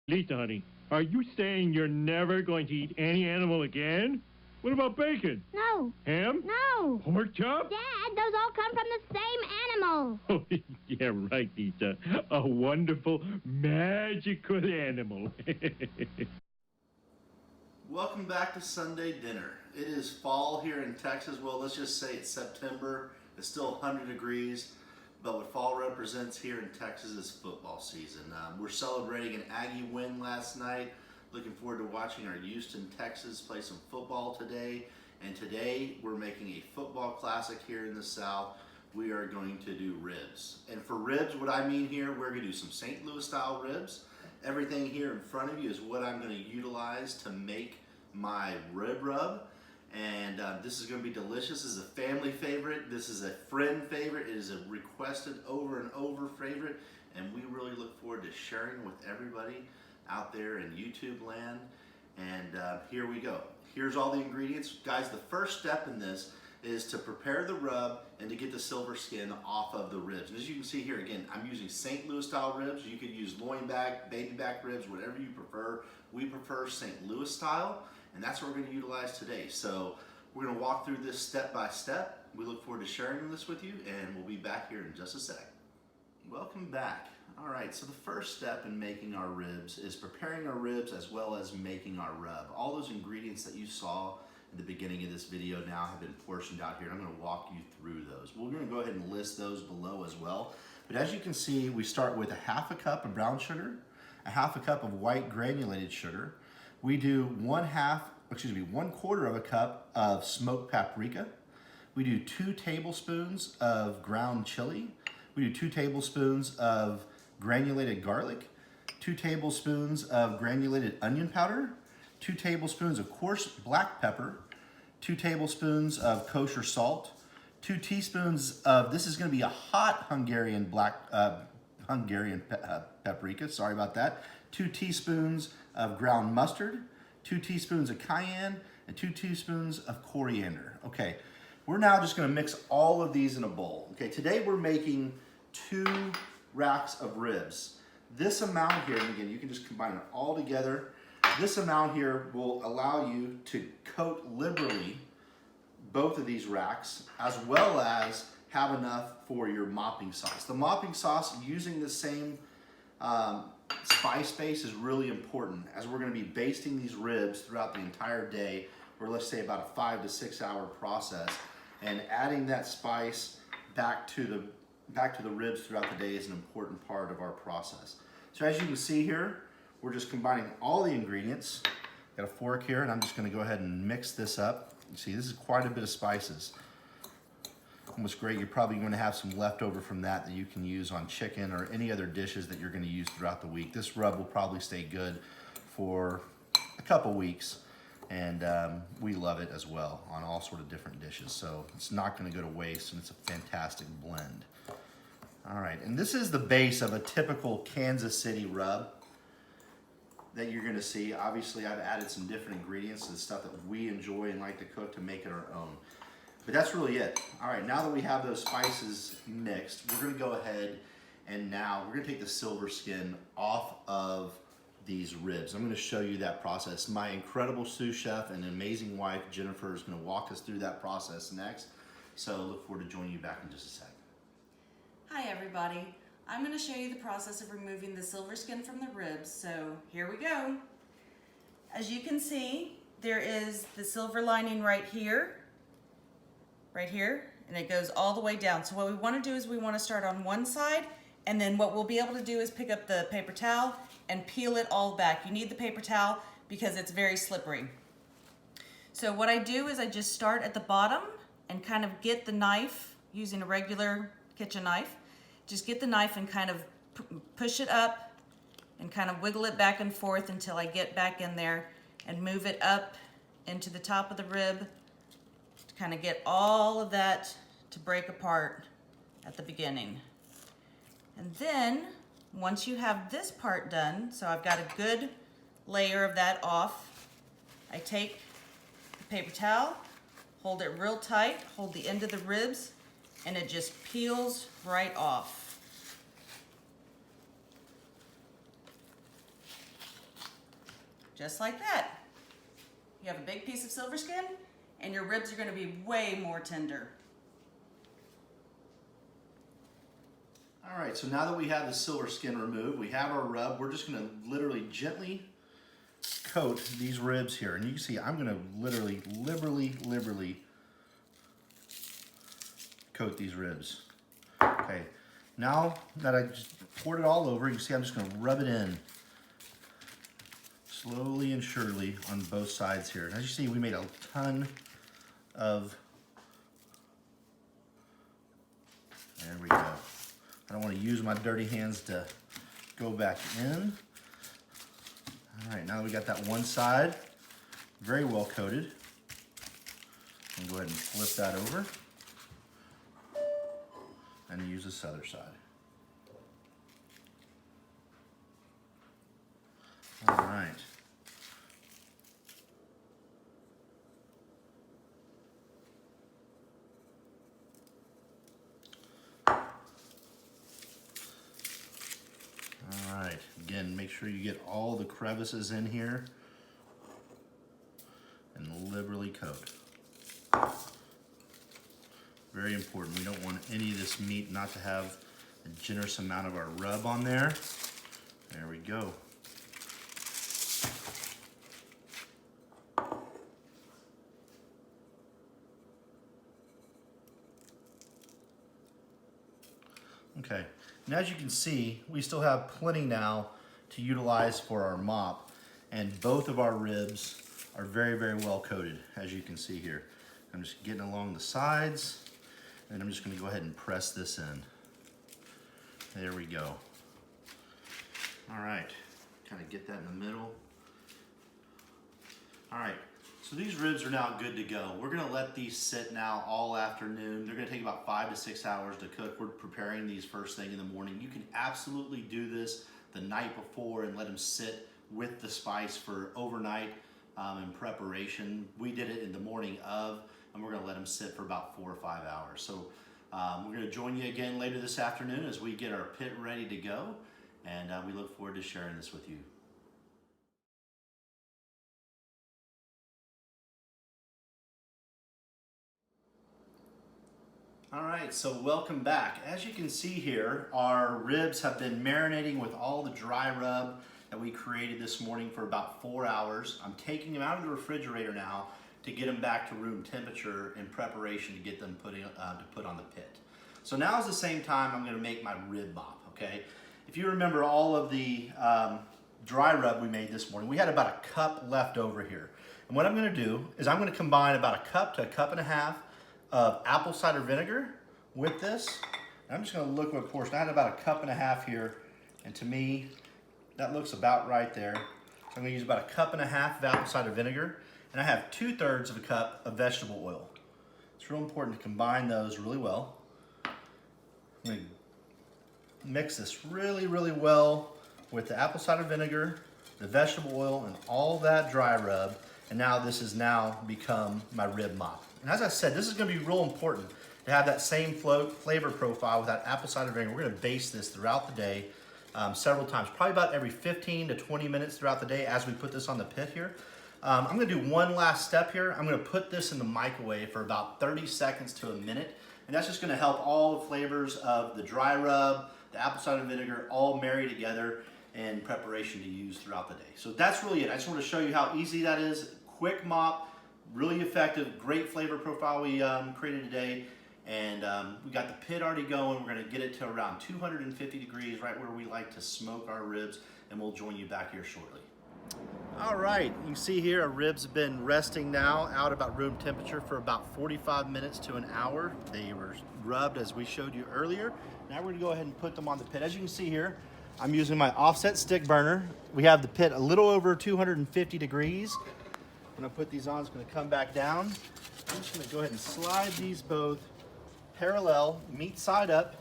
Lisa, honey, are you saying you're never going to eat any animal again? What about bacon? No. Ham? No. Pork chop? Dad, those all come from the same animal. Oh, yeah, right, Lisa. A wonderful, magical animal. Welcome back to Sunday dinner. It is fall here in Texas. Well, let's just say it's September. It's still 100 degrees. But what fall represents here in Texas is football season. We're celebrating an Aggie win last night. Looking forward to watching our Houston, Texas play some football today. And today we're making a football classic here in the South. We are going to do ribs. And for ribs, what I mean here, we're going to do some St. Louis style ribs. Everything here in front of you is what I'm going to utilize to make my rib rub. And this is going to be delicious. This is a family favorite. This is a friend favorite. It is a requested over and over favorite. And we really look forward to sharing with everybody out there in YouTube land. And here we go. Here's all the ingredients. Guys, the first step in this is to prepare the rub and to get the silver skin off of the ribs. And as you can see here, again, I'm using St. Louis style ribs. You could use loin back, baby back ribs, whatever you prefer. We prefer St. Louis style. And that's what we're going to utilize today. So we're going to walk through this step by step. We look forward to sharing this with you, and we'll be back here in just a sec. Welcome back. All right, so the first step in making our ribs is preparing our ribs as well as making our rub. All those ingredients that you saw in the beginning of this video now have been portioned out here, and I'm going to walk you through those. We're going to go ahead and list those below as well. But as you can see, we start with a ½ cup of brown sugar, a ½ cup of white granulated sugar. We do 1/4 of a cup of smoked paprika. We do 2 tablespoons of ground chili. We do 2 tablespoons of granulated garlic, 2 tablespoons of granulated onion powder, 2 tablespoons of coarse black pepper, 2 tablespoons of kosher salt, 2 teaspoons of, this is going to be a hot Hungarian paprika, sorry about that, 2 teaspoons of ground mustard, 2 teaspoons of cayenne, and 2 teaspoons of coriander. Okay, we're now just going to mix all of these in a bowl. Okay, today we're making 2 racks of ribs. This amount here, and again, you can just combine it all together. This amount here will allow you to coat liberally both of these racks, as well as have enough for your mopping sauce. The mopping sauce, using the same spice base, is really important, as we're going to be basting these ribs throughout the entire day, or let's say about a 5 to 6 hour process, and adding that spice back to the ribs throughout the day is an important part of our process. So as you can see here, we're just combining all the ingredients. Got a fork here, and I'm just going to go ahead and mix this up. You see, this is quite a bit of spices. What's great, you're probably going to have some leftover from that you can use on chicken or any other dishes that you're going to use throughout the week. This rub will probably stay good for a couple weeks, and we love it as well on all sort of different dishes. So it's not going to go to waste, and it's a fantastic blend. All right, and this is the base of a typical Kansas City rub that you're going to see. Obviously, I've added some different ingredients and stuff that we enjoy and like to cook to make it our own. But that's really it. All right, now that we have those spices mixed, we're gonna go ahead and now we're gonna take the silver skin off of these ribs. I'm gonna show you that process. My incredible sous chef and amazing wife, Jennifer, is gonna walk us through that process next. So look forward to joining you back in just a sec. Hi everybody. I'm gonna show you the process of removing the silver skin from the ribs. So here we go. As you can see, there is the silver lining right here, and it goes all the way down. So what we want to do is we want to start on one side, and then what we'll be able to do is pick up the paper towel and peel it all back. You need the paper towel because it's very slippery. So what I do is I just start at the bottom and kind of get the knife using a regular kitchen knife. Just get the knife and kind of push it up and kind of wiggle it back and forth until I get back in there and move it up into the top of the rib, kind of get all of that to break apart at the beginning. And then once you have this part done, so I've got a good layer of that off, I take the paper towel, hold it real tight, hold the end of the ribs, and it just peels right off. just like that. You have a big piece of silver skin, and your ribs are going to be way more tender. All right, so now that we have the silver skin removed, we have our rub. We're just gonna literally gently coat these ribs here. And you can see I'm gonna literally, liberally coat these ribs. Okay, now that I just poured it all over, you see I'm just gonna rub it in slowly and surely on both sides here. And as you see, we made a ton of, there we go. I don't want to use my dirty hands to go back in. All right, now we got that one side very well coated. I'm gonna go ahead and flip that over and use this other side. All right. Again, make sure you get all the crevices in here and liberally coat. Very important. We don't want any of this meat not to have a generous amount of our rub on there. There we go. Okay, and as you can see, we still have plenty now to utilize for our mop, and both of our ribs are very, very well coated, as you can see here. I'm just getting along the sides, and I'm just gonna go ahead and press this in. There we go. All right, kind of get that in the middle. All right, so these ribs are now good to go. We're gonna let these sit now all afternoon. They're gonna take about 5 to 6 hours to cook. We're preparing these first thing in the morning. You can absolutely do this the night before and let them sit with the spice for overnight in preparation. We did it in the morning of, and we're gonna let them sit for about 4 or 5 hours. So we're gonna join you again later this afternoon as we get our pit ready to go, and we look forward to sharing this with you. All right, so welcome back. As you can see here, our ribs have been marinating with all the dry rub that we created this morning for about 4 hours. I'm taking them out of the refrigerator now to get them back to room temperature in preparation to get them to put on the pit. So now is the same time I'm gonna make my rib mop, okay? If you remember all of the dry rub we made this morning, we had about a cup left over here. And what I'm gonna do is I'm gonna combine about a cup to a cup and a half of apple cider vinegar with this. And I'm just gonna look what portion. I had about a cup and a half here, and to me, that looks about right there. So I'm gonna use about a cup and a half of apple cider vinegar, and I have 2/3 of a cup of vegetable oil. It's real important to combine those really well. I'm gonna mix this really, really well with the apple cider vinegar, the vegetable oil, and all that dry rub. And now this has now become my rib mop. And as I said, this is gonna be real important to have that same flavor profile with that apple cider vinegar. We're gonna baste this throughout the day several times, probably about every 15 to 20 minutes throughout the day as we put this on the pit here. I'm gonna do one last step here. I'm gonna put this in the microwave for about 30 seconds to a minute. And that's just gonna help all the flavors of the dry rub, the apple cider vinegar, all marry together in preparation to use throughout the day. So that's really it. I just want to show you how easy that is. Quick mop, really effective, great flavor profile we created today. And we got the pit already going. We're gonna get it to around 250 degrees, right where we like to smoke our ribs, and we'll join you back here shortly. All right, you can see here our ribs have been resting now out about room temperature for about 45 minutes to an hour. They were rubbed as we showed you earlier. Now we're gonna go ahead and put them on the pit. As you can see here, I'm using my offset stick burner. We have the pit a little over 250 degrees. I'm gonna put these on, it's gonna come back down. I'm just gonna go ahead and slide these both parallel, meat side up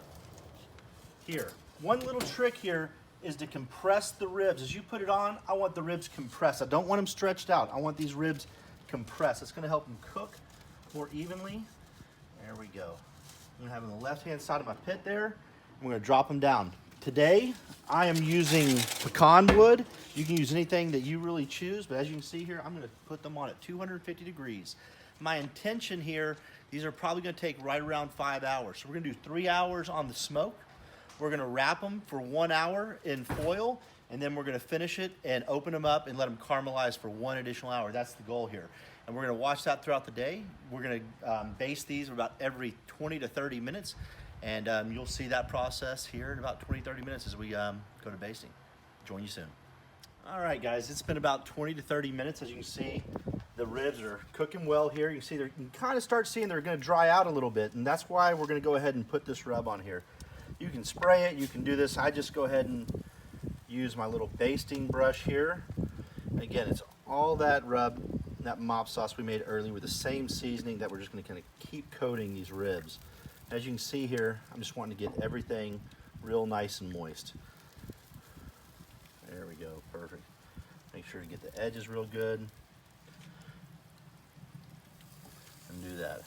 here. One little trick here is to compress the ribs. As you put it on, I want the ribs compressed. I don't want them stretched out. I want these ribs compressed. It's gonna help them cook more evenly. There we go. I'm gonna have on the left-hand side of my pit there. I'm gonna drop them down. Today, I am using pecan wood. You can use anything that you really choose, but as you can see here, I'm gonna put them on at 250 degrees. My intention here, these are probably gonna take right around 5 hours. So we're gonna do 3 hours on the smoke. We're gonna wrap them for 1 hour in foil, and then we're gonna finish it and open them up and let them caramelize for 1 additional hour. That's the goal here. And we're gonna watch that throughout the day. We're gonna baste these about every 20 to 30 minutes. And you'll see that process here in about 20, 30 minutes as we go to basting. Join you soon. All right, guys, it's been about 20 to 30 minutes. As you can see, the ribs are cooking well here. You can see you can kind of start seeing they're gonna dry out a little bit, and that's why we're gonna go ahead and put this rub on here. You can spray it, you can do this. I just go ahead and use my little basting brush here. Again, it's all that rub, that mop sauce we made earlier with the same seasoning that we're just gonna kind of keep coating these ribs. As you can see here, I'm just wanting to get everything real nice and moist. There we go, perfect. Make sure to get the edges real good. And do that.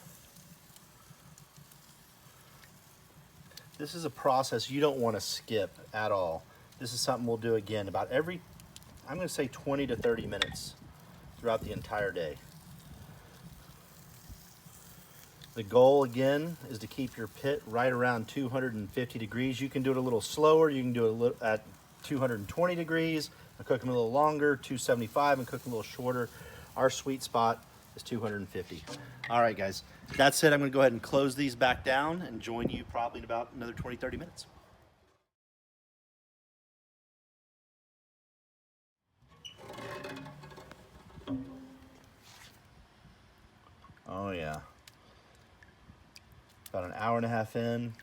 This is a process you don't want to skip at all. This is something we'll do again about every, I'm going to say 20 to 30 minutes throughout the entire day. The goal again is to keep your pit right around 250 degrees. You can do it a little slower. You can do it at 220 degrees. I cook them a little longer, 275, and cook them a little shorter. Our sweet spot is 250. All right, guys, that's it. I'm gonna go ahead and close these back down and join you probably in about another 20, 30 minutes. Oh yeah. About an hour and a half in,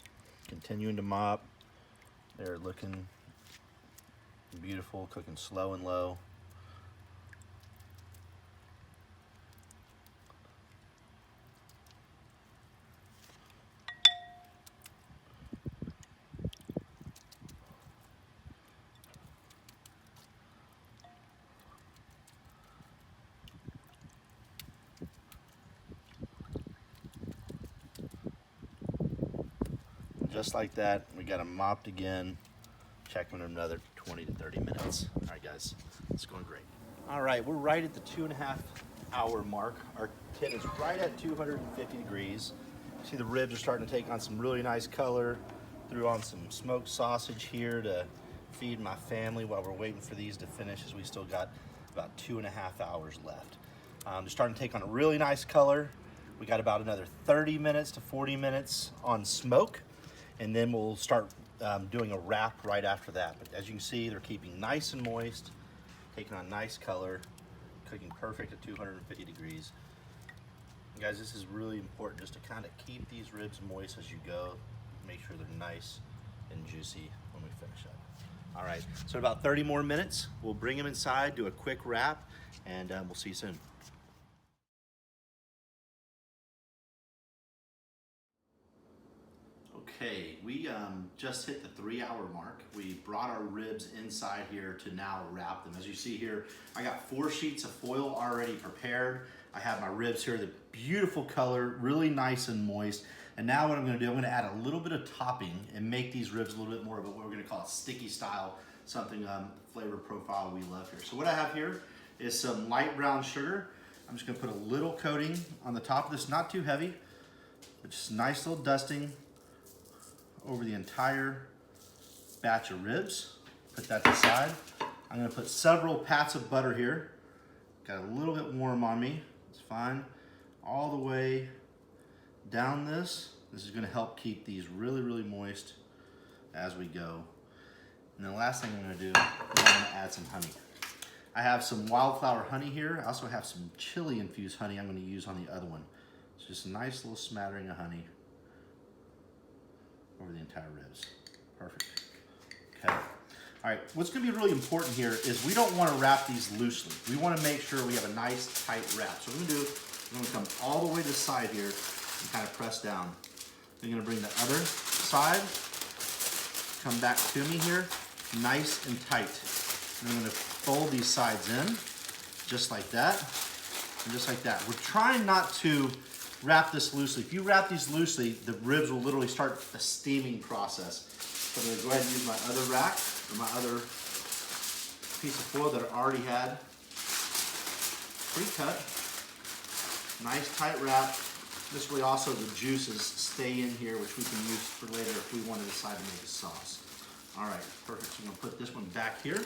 continuing to mop. They're looking beautiful, cooking slow and low. Just like that, we got them mopped again. Check them in another 20 to 30 minutes. All right, guys, it's going great. All right, we're right at the 2.5 hour mark. Our tin is right at 250 degrees. See the ribs are starting to take on some really nice color. Threw on some smoked sausage here to feed my family while we're waiting for these to finish, as we still got about 2.5 hours left. They're starting to take on a really nice color. We got about another 30 minutes to 40 minutes on smoke, and then we'll start doing a wrap right after that. But as you can see, they're keeping nice and moist, taking on nice color, cooking perfect at 250 degrees. And guys, this is really important, just to kind of keep these ribs moist as you go. Make sure they're nice and juicy when we finish up. All right, so in about 30 more minutes, we'll bring them inside, do a quick wrap, and we'll see you soon. Okay, we just hit the 3 hour mark. We brought our ribs inside here to now wrap them. As you see here, I got 4 sheets of foil already prepared. I have my ribs here, the beautiful color, really nice and moist. And now what I'm gonna do, I'm gonna add a little bit of topping and make these ribs a little bit more of what we're gonna call a sticky style, something flavor profile we love here. So what I have here is some light brown sugar. I'm just gonna put a little coating on the top of this, not too heavy, but just a nice little dusting over the entire batch of ribs. Put that to the side. I'm gonna put several pats of butter here. Got a little bit warm on me, it's fine. All the way down this. This is gonna help keep these really, really moist as we go. And then the last thing I'm gonna do is I'm gonna add some honey. I have some wildflower honey here. I also have some chili infused honey I'm gonna use on the other one. It's just a nice little smattering of honey over the entire ribs. Perfect. Okay. All right, what's gonna be really important here is we don't wanna wrap these loosely. We wanna make sure we have a nice tight wrap. So what I'm gonna do, I'm gonna come all the way to the side here and kind of press down. Then I'm gonna bring the other side, come back to me here, nice and tight. And I'm gonna fold these sides in, just like that, and just like that. We're trying not to wrap this loosely. If you wrap these loosely, the ribs will literally start the steaming process. So I'm going to go ahead and use my other rack, or my other piece of foil that I already had pre-cut. Nice tight wrap. This way also the juices stay in here, which we can use for later if we want to decide to make a sauce. All right, perfect. So I'm going to put this one back here.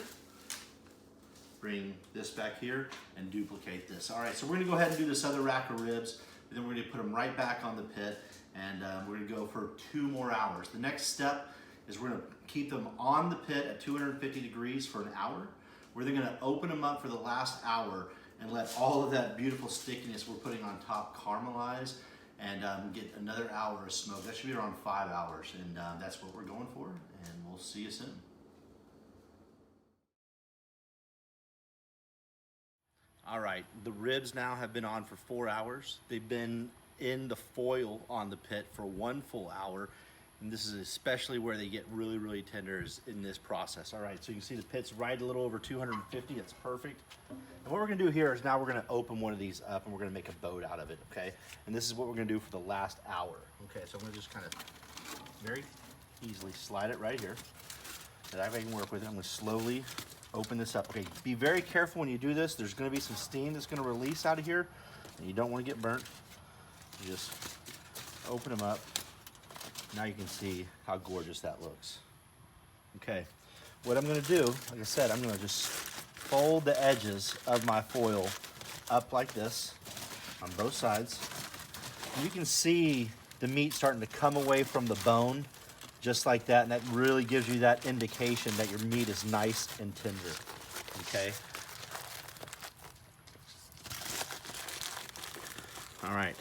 Bring this back here and duplicate this. All right, so we're going to go ahead and do this other rack of ribs, and then we're going to put them right back on the pit, and we're going to go for 2 more hours. The next step is we're going to keep them on the pit at 250 degrees for an hour. We're then going to open them up for the last hour and let all of that beautiful stickiness we're putting on top caramelize and get another hour of smoke. That should be around 5 hours, and that's what we're going for, and we'll see you soon. All right, the ribs now have been on for 4 hours. They've been in the foil on the pit for 1 full hour. And this is especially where they get really, really tender is in this process. All right, so you can see the pit's right a little over 250. It's perfect. And what we're gonna do here is now we're gonna open one of these up and we're gonna make a boat out of it, okay? And this is what we're gonna do for the last hour. Okay, so I'm gonna just kind of very easily slide it right here. That I can work with it. I'm gonna slowly open this up. Okay, be very careful when you do this. There's gonna be some steam that's gonna release out of here, and you don't wanna get burnt. You just open them up. Now you can see how gorgeous that looks. Okay, what I'm gonna do, like I said, I'm gonna just fold the edges of my foil up like this on both sides. You can see the meat starting to come away from the bone, just like that, and that really gives you that indication that your meat is nice and tender, okay? All right,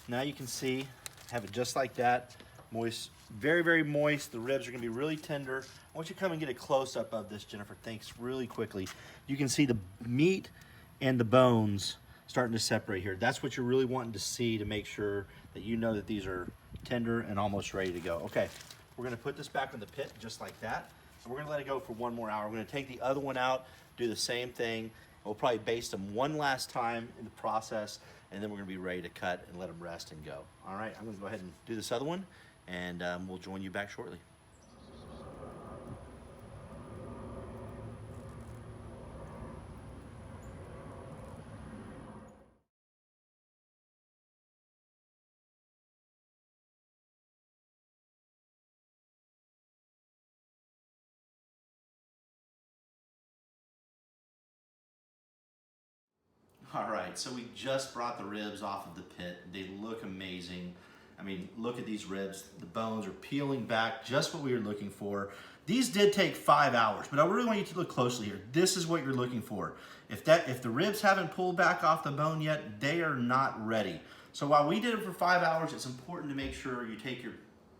now you can see, have it just like that. Moist, very, very moist. The ribs are gonna be really tender. I want you to come and get a close-up of this, Jennifer. Thanks, really quickly. You can see the meat and the bones starting to separate here. That's what you're really wanting to see to make sure that you know that these are tender and almost ready to go. Okay, we're gonna put this back in the pit just like that. And we're gonna let it go for 1 more hour. We're gonna take the other one out, do the same thing. We'll probably baste them one last time in the process, and then we're gonna be ready to cut and let them rest and go. All right, I'm gonna go ahead and do this other one, and we'll join you back shortly. All right, so we just brought the ribs off of the pit. They look amazing. I mean, look at these ribs. The bones are peeling back, just what we were looking for. These did take 5 hours, but I really want you to look closely here. This is what you're looking for. If the ribs haven't pulled back off the bone yet, they are not ready. So while we did it for 5 hours, it's important to make sure you take your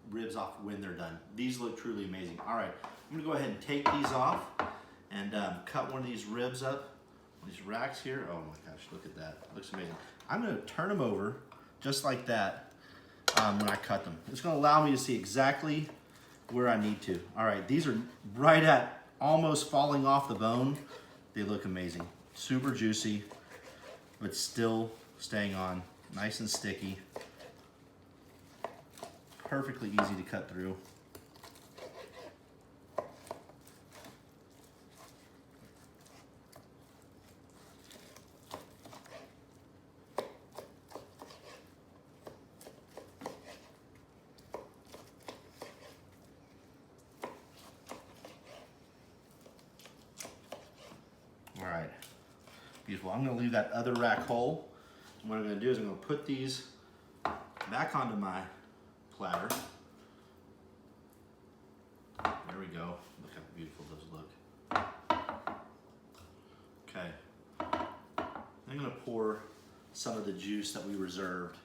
ribs off when they're done. These look truly amazing. All right, I'm gonna go ahead and take these off and cut one of these ribs up. These racks here, oh my gosh, look at that. Looks amazing. I'm gonna turn them over just like that when I cut them. It's gonna allow me to see exactly where I need to. All right, these are right at almost falling off the bone. They look amazing. Super juicy, but still staying on. Nice and sticky. Perfectly easy to cut through. All right, beautiful. I'm gonna leave that other rack whole. And what I'm gonna do is I'm gonna put these back onto my platter. There we go. Look how beautiful those look. Okay. I'm gonna pour some of the juice that we reserved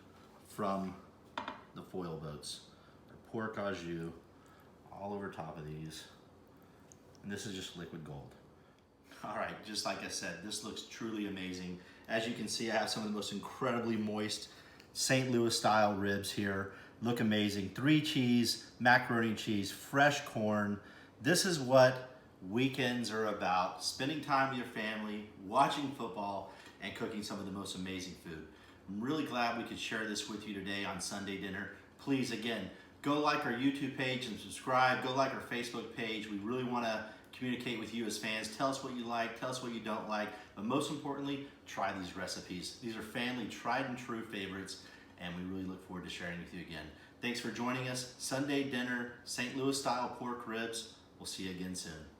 from the foil boats. Our pork au jus all over top of these. And this is just liquid gold. All right, just like I said, this looks truly amazing. As you can see, I have some of the most incredibly moist St. Louis style ribs here. Look amazing. 3 cheese, macaroni and cheese, fresh corn. This is what weekends are about. Spending time with your family, watching football, and cooking some of the most amazing food. I'm really glad we could share this with you today on Sunday dinner. Please, again, Go like our YouTube page and subscribe. Go like our Facebook page. We really want to communicate with you as fans. Tell us what you like, tell us what you don't like, but most importantly, try these recipes. These are family tried and true favorites, and we really look forward to sharing with you again. Thanks for joining us. Sunday dinner, St. Louis style pork ribs. We'll see you again soon.